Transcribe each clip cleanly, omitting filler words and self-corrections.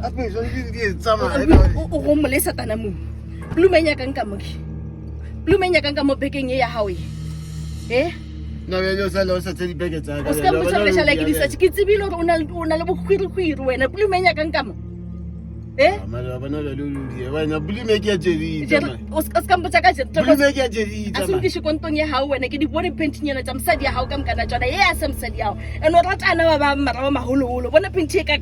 Apa so di tsama o go mo le satana mo blumenya kang ka mo blumenya kang ka mo bekeng ya hawe na yo sa lo sa tse di beke tsa o ska mo tsholela like di sa ke tsebile gore o na le bokhwirikgwiri wena blumenya kang ka mo mara bana le lulu wena bulume ke ya jeri o ska mo tsaka jeri bulume ke ya jeri asu ke shikontong ya hawe wena ke di bone pentinyana tsa msadi ya hawe ka mkana tsona ye a sa msadi yawo eno ratana ba ba mara ba maholo bona penti ka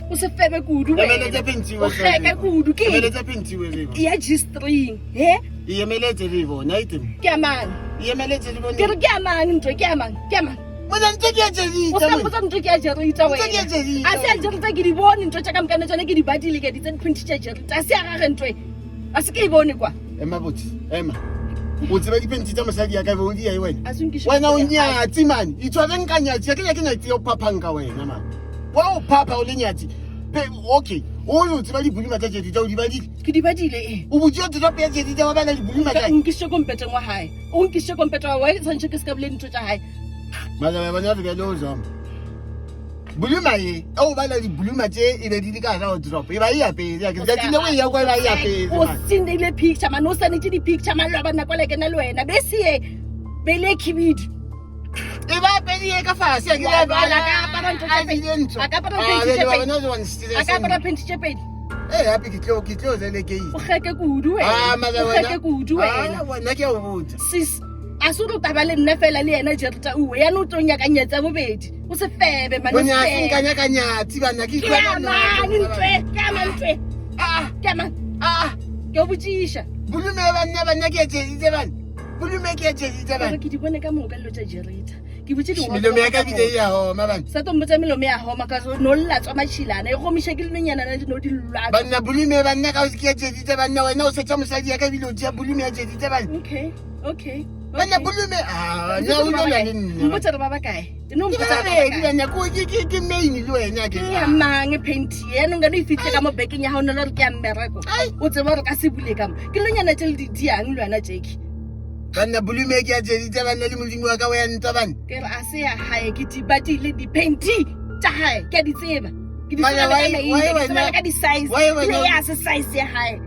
o se febe kudu emeletse penti o kheka kudu ke emeletse penti we ya G-string emeletse le bona item ke amang emeletse le bona ke re ke amang ntwe ke amang bona ntse ke ya jeri o ska mpotsa ntwe ke ya jerita wena a se ya jerita ke di bone ntwe tsa ka mkana tsona ke di badile ke di tse penti tsa jerita a se ya gage ntwe a se ke e bone kwa ema botsi ema o tseba dipenti tsa mosadi ya ka bo di ya wena asungisho wena o nyatsi man itshware nkanyatsi ke nyatsi yo phapang ka wena man wa o phapa o le nyatsi okay o tseba di bulima tsa jedi tsa o di badile ke di badile o botse o tsa pe jedi tsa ba bana di bulima tsa nkishe kompeteng wa hae o nkishe kompeteng wa tsantse ke ska bole ntwe tsa hae mala ba bana re lo zama bulima ye o bana di bulima tse e be di ka ga o drop e ba ya pe ya ke tsine we ya kwa ba ya pe o sindile picture man o sanetse di picture man lo bana kwa le ke na le wena bese bele khibidi e ba pe di ka fase ya ke ya ba la ka para penti chepedi happy ke tlo zele ke o kheke kudu wena wena ke o botsa sis asuru tabale nne fela le yena jerita uwe ya no tonya ka nyetsa bobedi o se febe man bonya sinkanya ka nyatsi bana ke ke o botsisha bulume bana ke tseditse bana bulume ke tseditse bana ke di bone ka mo ka lo tsa jerita ke botse di milo me ka bile ya ho mabana sa to mbotsa milo me ya ho maka no lla tswa machilana e go misha ke lenyana na no di lwa bana bulume bana ka o ke tseditse bana wena o setsa mosadi ya ka bile o tsia bulume ya tseditse bana okay bana bulume na o no la nna mbotsa re ba ba kae no mbotsa re bana ko ke main le wena ke ya mang penti eno ngano ifitle ka mo backing ya ha ona re ke ya mmereko o tseba re ka se bule ka mo ke lenyana tse le di diang le wena Jackie bana bulume ke ya tseditse bana le modimo wa ka wa ntwa bana ke re a se ya hae ke di batile di penti tsa hae ke di tseba ke di tseba ka di size le ya se size ya hae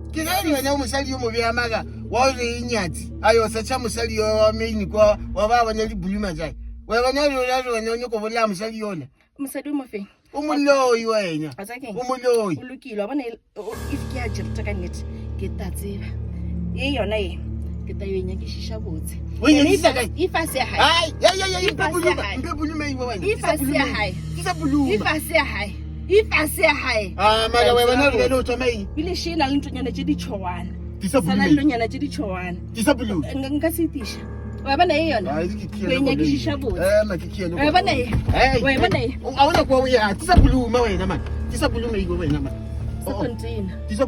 ke ga wena o mosadi yo mo bya maga wa re inyatsi ayo sa cha mosadi yo wa main kwa wa ba bana di bulima jai wa bana lo no ko bola mosadi yona mosadi mo feng o moloi wena o moloi o lokile wa bona if ke a jerta ka net ke ta tseba yona ke ta yenya ke shisha botse ifase ya hae ya mpe buluma iwe wena ifase ya hae mara we bana re lo tsoma eng bile shina le ntonyana tse di chowana sana le nyana tse di chowana nka se tisha wa bana yona wenya ke shisha botse wa bana a wona kwa we tisa buluma wena man tisa buluma iwe wena man tisa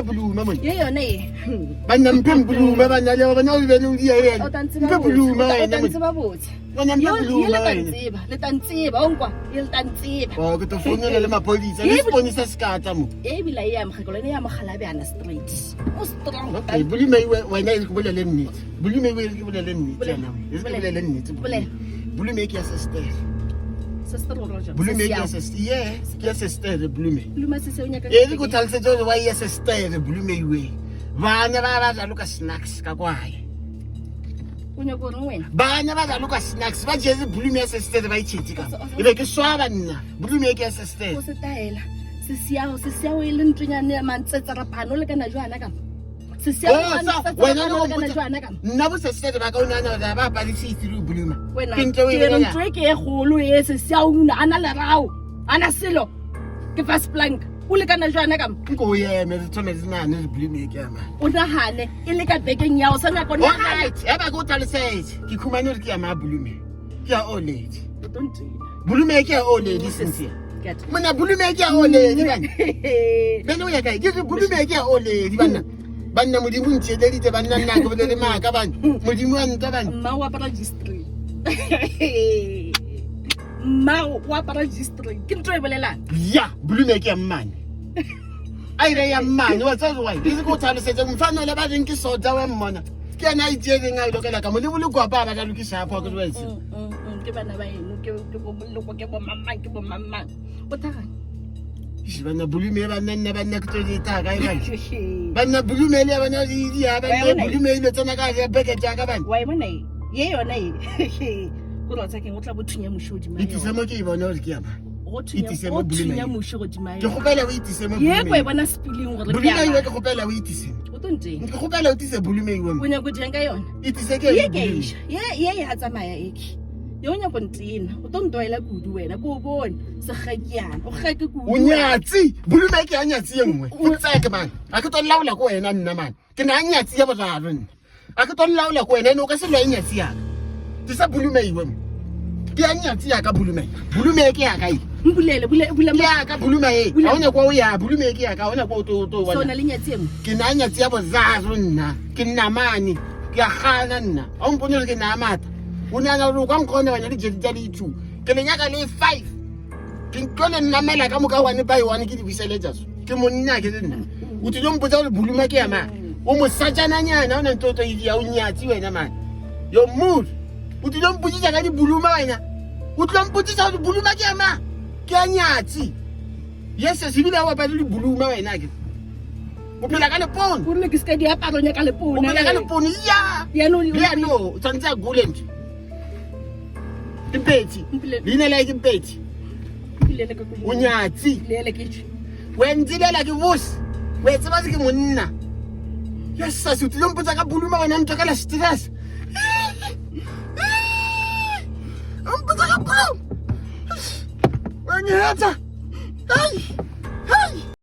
buluma man yona bana mpe buluma bana le bana o bele o di ya mpe buluma wena tseba botse wena mpe buluma le tantsiba onkwa le tantsiba ke to founela le mapolisa le sponisa skata mo bila ya mkhakolo ne ya mogalabe ana straight o strong okay buluma iwe wena ile kubola le nnete buluma iwe ile kubola le nnete yana ile kubola le nnete buluma ke ya sister bulume ke ya sister bulume e go tlalse tso wa ya sister bulume iwe bana ba ba luka snacks ka kwae unya go rwena bana ba luka snacks ba jeze bulume ya sister ba itshiti ka e be ke swaba nna bulume ke ya sister o se taela se siao ile ntonyane ya mantsetsa ra phano le kana jwana ka se siao wena no nna bo se sister ba ka unana ba ba ditsi through bulume wena ke ntwe ke golo ye se siao una ana le rao ana selo ke fast plank o le kana jwana ka go ye me tsome tsena ne bulume ke ama o nahane ile ka bekeng ya o sana go nna right e ba go tlalesetse ke khumane re ke ama bulume ke ya old lady tontina bulume ke ya old lady sinse mona bulume ke ya old lady bana bene o ya kae ke bulume ke ya old lady bana modimo ntshededitse bana nna ke bolele maka bana modimo a nta bana mma wa para registry ke ntwe e bolelang ya bulume ke ya mmane ai re ya mmane wa tsa why ke go thalosetse mfano le ba reng ke soda we mmona ke yana itse eng a ile ka mo le bolo kwa ba ba ka lokisa hapo ke ke bana ba eno ke bo moloko ke bo mamang ke bo mamang o thagane bana bulume banna ke tse ta ga ira banna bulume le bana di ya banna bulume ile tsena ka ja beke ja ka bana wa imona ye yona e go lotsa ke go tla bothunya moshodi ma itse mo ke e bona re ke ama go thunya moshodi ma ke gopela o itse mo ye go e bona spilling gore bulume ile ke gopela o itse o tonteng ke gopela o itse bulume iwe o nya go jenga yona itse ke ye ya tsamaya eki yo nya go ntsena o tontoela kudu wena go bone se gakiana o gake kudu o nyatsi bulume ke a nyatsi engwe o tsaya ke man a ke to laula ko wena nna man ke na nyatsi ya boraro nna a ke to laula ko wena no ka se lwa nyatsi ya ke sa bulume iwe ke a nyatsi ya ka bulume ke ya ka e mbulele ya ka bulume e a ona kwa o ya bulume ke ya ka ona kwa to so na le nyatsi engwe ke na nyatsi ya boraro nna ke nna mane ke a gana nna a mpone ke na mata una na ro kwa nkone wena le jedi tsa dithu ke le nyaka le 5 ke ntone nna mela ka moka one by one ke di biseletsa ke monna ke nna o tlo mpotsa le buluma ke ya ma o mo sajana nyana ona ntoto ya o nyatsi wena man yo mood o tlo mpotsa ka di buluma wena o tlo mpotsa le buluma ke ya ma ke ya nyatsi yes se bile wa ba le buluma wena ke o phela ka lepone o le ke ska di aparo nya ka lepone o phela ka lepone ya no tsantsa golent Impeti, lina like impeti. Unyatsi. Wenzilela ke vusi. Wetsa ba ke monna. Ya sasa uthi lompotsa ka buluma wena mtho ka la stress. Umpotsa ka buluma. Wanyatsa. Ai.